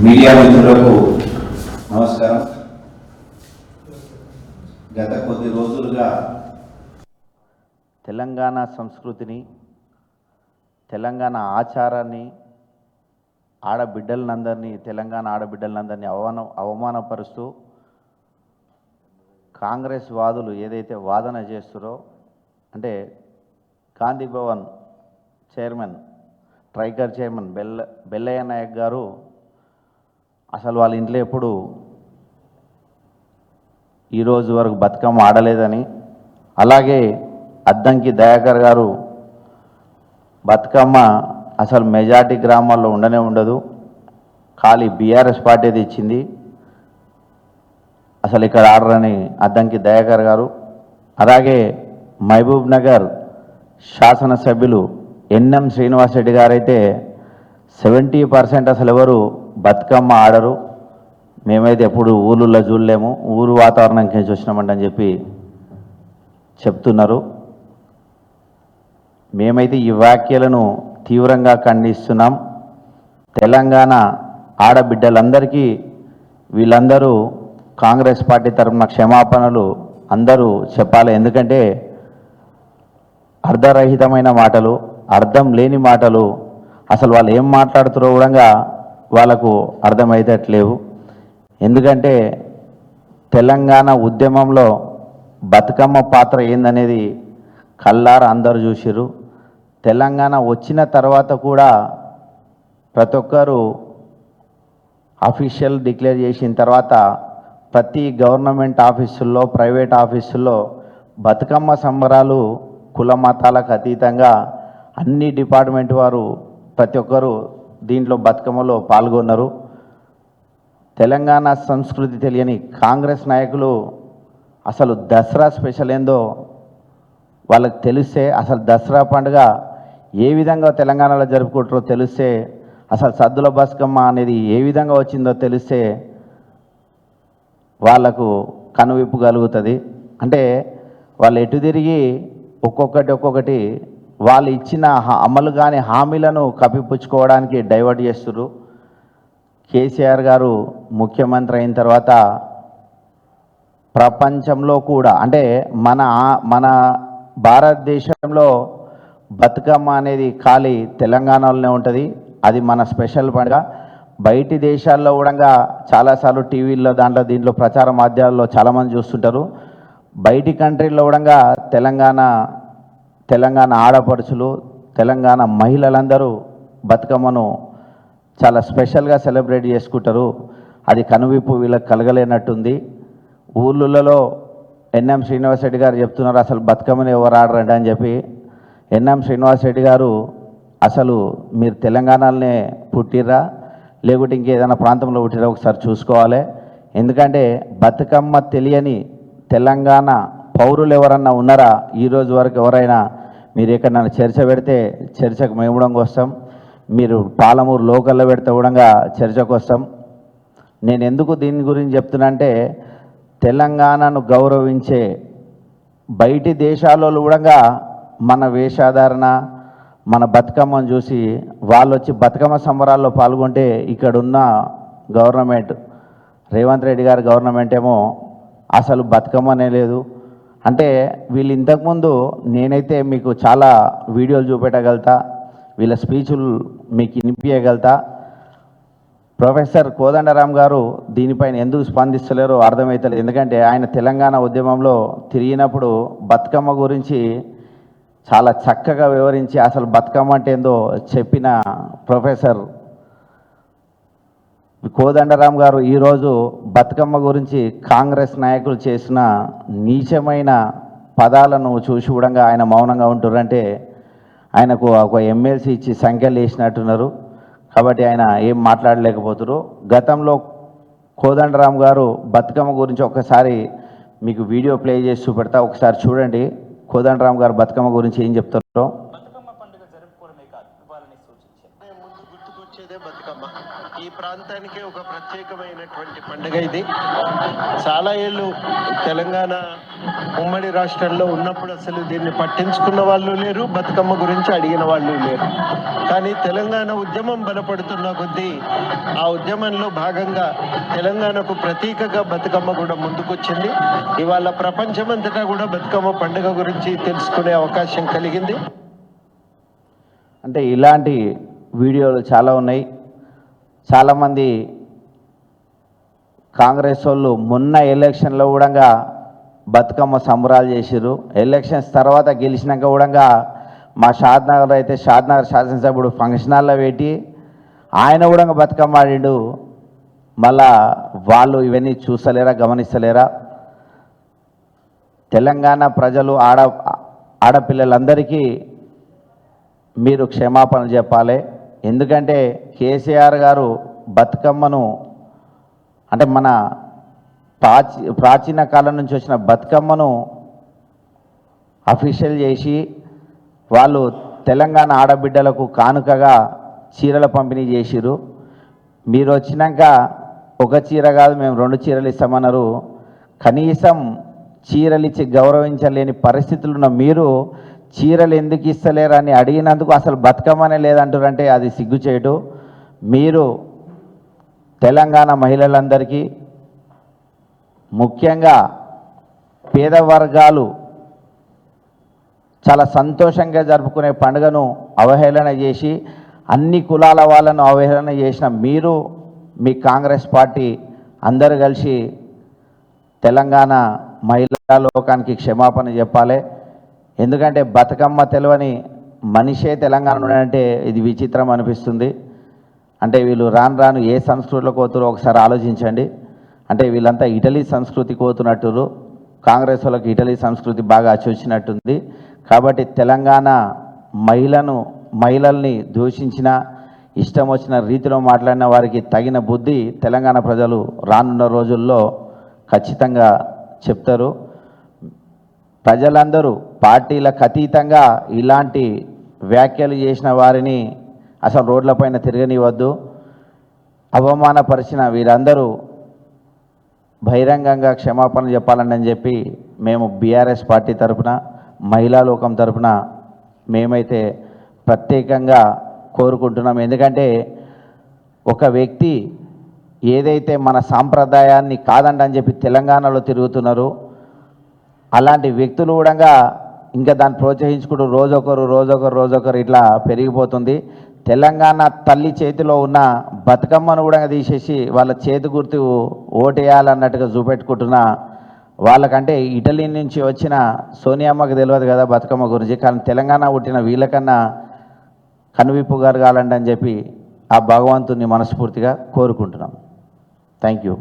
Media మిత్రులకు నమస్కారం. గత కొద్ది రోజులుగా తెలంగాణ సంస్కృతిని, తెలంగాణ ఆచారాన్ని, తెలంగాణ ఆడబిడ్డలందరినీ అవమానపరుస్తూ కాంగ్రెస్ వాదులు ఏదైతే వాదన చేస్తారో, అంటే గాంధీ భవన్ చైర్మన్, ట్రైగర్ చైర్మన్ బెల్లయ్య నాయక్ గారు అసలు వాళ్ళ ఇంట్లో ఎప్పుడు ఈరోజు వరకు బతుకమ్మ ఆడలేదని, అలాగే అద్దంకి దయాకర్ గారు బతుకమ్మ అసలు మెజార్టీ గ్రామాల్లో ఉండదు, ఖాళీ బీఆర్ఎస్ పార్టీది ఇచ్చింది, అసలు ఇక్కడ ఆడరని అద్దంకి దయాకర్ గారు, అలాగే మహబూబ్ నగర్ శాసనసభ్యులు ఎన్ఎం శ్రీనివాస్ రెడ్డి గారైతే 70% అసలు ఎవరు బతుకమ్మ ఆడరు, మేమైతే ఎప్పుడు ఊళ్ళల్లో చూడలేము, ఊరు వాతావరణంకి చూసినామంటని చెప్పి చెప్తున్నారు. మేమైతే ఈ వ్యాఖ్యలను తీవ్రంగా ఖండిస్తున్నాం. తెలంగాణ ఆడబిడ్డలందరికీ వీళ్ళందరూ కాంగ్రెస్ పార్టీ తరఫున క్షమాపణలు అందరూ చెప్పాలి. ఎందుకంటే అర్ధరహితమైన మాటలు, అర్థం లేని మాటలు, అసలు వాళ్ళు ఏం మాట్లాడుతారో కూడా వాళ్ళకు అర్థమయ్యేటట్లేవు. ఎందుకంటే తెలంగాణ ఉద్యమంలో బతుకమ్మ పాత్ర ఏందనేది కళ్ళారా అందరూ చూసిరు. తెలంగాణ వచ్చిన తర్వాత కూడా ప్రతి ఒక్కరు అఫీషియల్ డిక్లేర్ చేసిన తర్వాత ప్రతి గవర్నమెంట్ ఆఫీసుల్లో, ప్రైవేట్ ఆఫీసుల్లో బతుకమ్మ సంబరాలు కుల మతాలకు అతీతంగా అన్ని డిపార్ట్మెంట్ వారు ప్రతి ఒక్కరు దీంట్లో బతుకమ్మలో పాల్గొన్నారు. తెలంగాణ సంస్కృతి తెలియని కాంగ్రెస్ నాయకులు అసలు దసరా స్పెషల్ ఏందో వాళ్ళకి తెలిస్తే, అసలు దసరా పండుగ ఏ విధంగా తెలంగాణలో జరుపుకుంటారో తెలిస్తే, అసలు సద్దుల బతుకమ్మ అనేది ఏ విధంగా వచ్చిందో తెలిస్తే వాళ్లకు కనువిప్పు కలుగుతుంది. అంటే వాళ్ళు ఎటు తిరిగి ఒక్కొక్కటి వాళ్ళు ఇచ్చిన అమలు కాని హామీలను కప్పిపుచ్చుకోవడానికి డైవర్ట్ చేస్తున్నారు. కేసీఆర్ గారు ముఖ్యమంత్రి అయిన తర్వాత ప్రపంచంలో కూడా, అంటే మన భారతదేశంలో బతుకమ్మ అనేది ఖాళీ తెలంగాణలోనే ఉంటుంది, అది మన స్పెషల్ పండుగ. బయటి దేశాల్లో కూడా చాలాసార్లు టీవీల్లో దీంట్లో ప్రచార మాధ్యమాల్లో చాలామంది చూస్తుంటారు. బయటి కంట్రీల్లో కూడా తెలంగాణ ఆడపడుచులు, తెలంగాణ మహిళలందరూ బతుకమ్మను చాలా స్పెషల్గా సెలబ్రేట్ చేసుకుంటారు. అది కనువిప్పు వీళ్ళకి కలగలేనట్టుంది. ఊళ్ళలో ఎన్ఎం శ్రీనివాస్ రెడ్డి గారు చెప్తున్నారు అసలు బతుకమ్మని ఎవరు ఆడరండి అని చెప్పి. ఎన్ఎం శ్రీనివాస్ రెడ్డి గారు అసలు మీరు తెలంగాణలోనే పుట్టిర్రా లేకుంటే ఇంకేదైనా ప్రాంతంలో పుట్టిరా ఒకసారి చూసుకోవాలి. ఎందుకంటే బతుకమ్మ తెలియని తెలంగాణ పౌరులు ఎవరన్నా ఉన్నారా ఈరోజు వరకు? ఎవరైనా మీరు ఎక్కడన్నా చర్చ పెడితే చర్చకు మేము కూడా వస్తాం, మీరు పాలమూరు లోకల్లో పెడితే కూడా చర్చకు వస్తాం. నేను ఎందుకు దీని గురించి చెప్తున్నా అంటే, తెలంగాణను గౌరవించే బయటి దేశాలలో కూడా మన వేషాధారణ, మన బతుకమ్మను చూసి వాళ్ళు వచ్చి బతుకమ్మ సంబరాల్లో పాల్గొంటే, ఇక్కడున్న గవర్నమెంట్ రేవంత్ రెడ్డి గారి గవర్నమెంట్ ఏమో అసలు బతుకమ్మనే లేదు. అంటే వీళ్ళు ఇంతకుముందు నేనైతే మీకు చాలా వీడియోలు చూపెట్టగలుగుతా, వీళ్ళ స్పీచులు మీకు వినిపించగలుగుతా. ప్రొఫెసర్ కోదండరాం గారు దీనిపైన ఎందుకు స్పందిస్తలేరో అర్థమవుతలేదు. ఎందుకంటే ఆయన తెలంగాణ ఉద్యమంలో తిరిగినప్పుడు బతుకమ్మ గురించి చాలా చక్కగా వివరించి అసలు బతుకమ్మ అంటే ఏందో చెప్పిన ప్రొఫెసర్ కోదండరాం గారు ఈరోజు బతుకమ్మ గురించి కాంగ్రెస్ నాయకులు చేసిన నీచమైన పదాలను చూసి కూడా ఆయన మౌనంగా ఉంటున్నారంటే ఆయనకు ఒక ఎమ్మెల్సీ ఇచ్చి సంఖ్యలు వేసినట్టున్నారు. కాబట్టి ఆయన ఏం మాట్లాడలేకపోతున్నారు. గతంలో కోదండరాం గారు బతుకమ్మ గురించి ఒకసారి మీకు వీడియో ప్లే చేసి చూపెడతా, ఒకసారి చూడండి కోదండరాం గారు బతుకమ్మ గురించి ఏం చెప్తారో. బతుకమ్మ పండుగ జరుపుకోవడమే కాదు, ఇవ్వాలని సూచించారు. ముందు గుర్తుకొచ్చేదే బతుకమ్మ. ఈ ప్రాంతానికి ఒక ప్రత్యేకమైనటువంటి పండుగ ఇది. చాలా ఏళ్ళు తెలంగాణ ఉమ్మడి రాష్ట్రంలో ఉన్నప్పుడు అసలు దీన్ని పట్టించుకున్న వాళ్ళు లేరు, బతుకమ్మ గురించి అడిగిన వాళ్ళు లేరు. కానీ తెలంగాణ ఉద్యమం బలపడుతున్న కొద్దీ ఆ ఉద్యమంలో భాగంగా తెలంగాణకు ప్రతీకగా బతుకమ్మ కూడా ముందుకొచ్చింది. ఇవాళ ప్రపంచమంతటా కూడా బతుకమ్మ పండుగ గురించి తెలుసుకునే అవకాశం కలిగింది. అంటే ఇలాంటి వీడియోలు చాలా ఉన్నాయి. చాలామంది కాంగ్రెస్ వాళ్ళు మొన్న ఎలక్షన్లో కూడా బతుకమ్మ సంబరాలు చేసిర్రు. ఎలక్షన్స్ తర్వాత గెలిచినాక కూడా మా షాద్నగర్ అయితే షాద్నగర్ శాసనసభ్యుడు ఫంక్షన్ హాల్లో పెట్టి ఆయన కూడా బతుకమ్మ ఆడిండు. మళ్ళా వాళ్ళు ఇవన్నీ చూస్తలేరా, గమనిస్తలేరా? తెలంగాణ ప్రజలు ఆడపిల్లలందరికీ మీరు క్షమాపణ చెప్పాలి. ఎందుకంటే కేసీఆర్ గారు బతుకమ్మను అంటే మన ప్రాచీన కాలం నుంచి వచ్చిన బతుకమ్మను అఫీషియల్ చేసి వాళ్ళు తెలంగాణ ఆడబిడ్డలకు కానుకగా చీరల పంపిణీ చేసిరు. మీరు వచ్చినాక ఒక చీర కాదు మేము 2 చీరలు ఇస్తామన్నారు. కనీసం చీరలు ఇచ్చి గౌరవించలేని పరిస్థితులు ఉన్న మీరు చీరలు ఎందుకు ఇస్తలేరు అని అడిగినందుకు అసలు బతుకమ్మనే లేదంటారంటే అది సిగ్గుచేటు. మీరు తెలంగాణ మహిళలందరికీ ముఖ్యంగా పేద వర్గాలు చాలా సంతోషంగా జరుపుకునే పండుగను అవహేళన చేసి అన్ని కులాల వాళ్ళను అవహేళన చేసిన మీరు మీ కాంగ్రెస్ పార్టీ అందరూ కలిసి తెలంగాణ మహిళా లోకానికి క్షమాపణ చెప్పాలి. ఎందుకంటే బతుకమ్మ తెలియని మనిషే తెలంగాణ అంటే ఇది విచిత్రం అనిపిస్తుంది. అంటే వీళ్ళు రాను రాను ఏ సంస్కృతిలోకి పోతారో ఒకసారి ఆలోచించండి. అంటే వీళ్ళంతా ఇటలీ సంస్కృతికి పోతున్నట్టు, కాంగ్రెస్ వాళ్ళకి ఇటలీ సంస్కృతి బాగా అచ్చొచ్చినట్టుంది. కాబట్టి తెలంగాణ మహిళల్ని దూషించిన, ఇష్టం వచ్చిన రీతిలో మాట్లాడిన వారికి తగిన బుద్ధి తెలంగాణ ప్రజలు రానున్న రోజుల్లో ఖచ్చితంగా చెప్తారు. ప్రజలందరూ పార్టీలకు అతీతంగా ఇలాంటి వ్యాఖ్యలు చేసిన వారిని అసలు రోడ్లపైన తిరగనివద్దు. అవమానపరిచిన వీరందరూ బహిరంగంగా క్షమాపణ చెప్పాలని చెప్పి మేము బీఆర్ఎస్ పార్టీ తరఫున, మహిళా లోకం తరఫున మేమైతే ప్రత్యేకంగా కోరుకుంటున్నాం. ఎందుకంటే ఒక వ్యక్తి ఏదైతే మన సాంప్రదాయాన్ని కాదండని చెప్పి తెలంగాణలో తిరుగుతున్నారు, అలాంటి వ్యక్తులు కూడా ఇంకా దాన్ని ప్రోత్సహించుకుంటూ రోజొకరు ఇట్లా పెరిగిపోతుంది. తెలంగాణ తల్లి చేతిలో ఉన్న బతుకమ్మను కూడా తీసేసి వాళ్ళ చేతి గుర్తు ఓటేయాలన్నట్టుగా చూపెట్టుకుంటున్న వాళ్ళకంటే ఇటలీ నుంచి వచ్చిన సోనియామ్మకి తెలియదు కదా బతుకమ్మ గురించి. కానీ తెలంగాణ పుట్టిన వీళ్ళకన్నా కనువిప్పు జరగాలండి అని చెప్పి ఆ భగవంతుని మనస్ఫూర్తిగా కోరుకుంటున్నాం. Thank you.